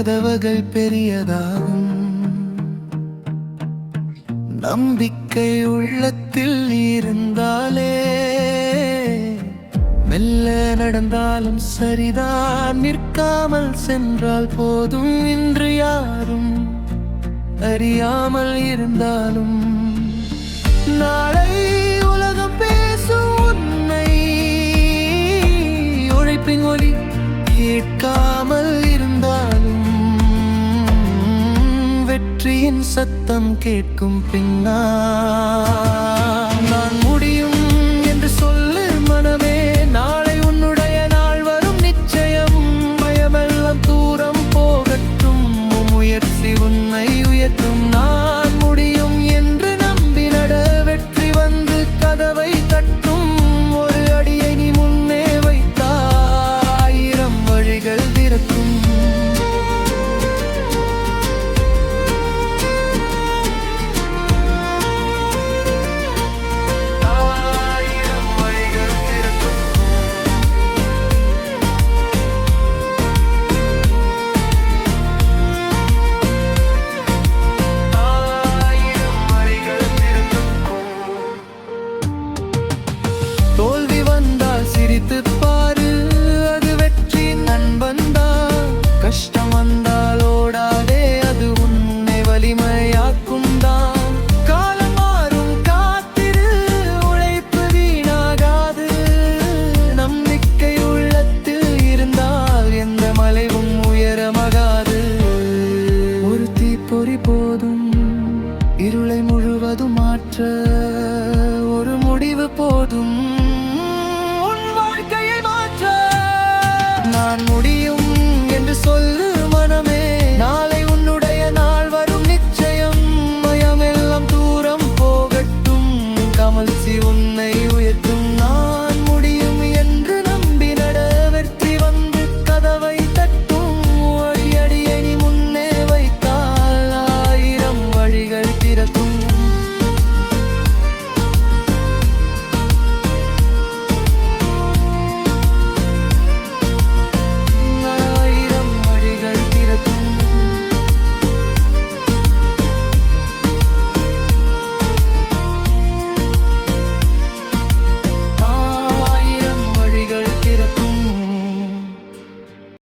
கதவுகள் பெரியதாகும். நம்பிக்கை உள்ளத்தில் இருந்தாலே மெல்ல நடந்தாலும் சரிதான். நிற்காமல் சென்றால் போதும். இன்று யாரும் அறியாமல் இருந்தாலும் நாளை உலகம் பேசும் உன்னை. உழைப்பின் ஒலி கேட்காமல் இருந்தாலும் வெற்றியின் சத்தம் கேட்கும் பின்னால் நான் முடியும் என்று சொல்லு மனமே. நாளை உன்னுடைய நாள் வரும் நிச்சயம். பயமெல்லாம் தூரம் போகட்டும். முயற்சி உன்னை உயர்த்தும். நான் முடியும் என்று நம்பி நட. வெற்றி வந்து கதவை தட்டும். ஒரு அடியை நீ முன்னே வைத்தால் 1000 வழிகள் திறக்கும். தோல்வி வந்தால் சிரித்து பாரு, அது வெற்றி நண்பன்தான். கஷ்டம் வந்தால் ஓடாதே, அது உன்னை வலிமையாக்கும் தான். காலம் மாறும் காத்திரு, உழைப்பு வீணாகாது. நம்பிக்கை உள்ளத்தில் இருந்தால் எந்த மலைவும் உயரமாகாது. ஒரு தீப்பொறி போதும் இருளை முழுவதும் மாற்ற. ஒரு முடிவு போதும்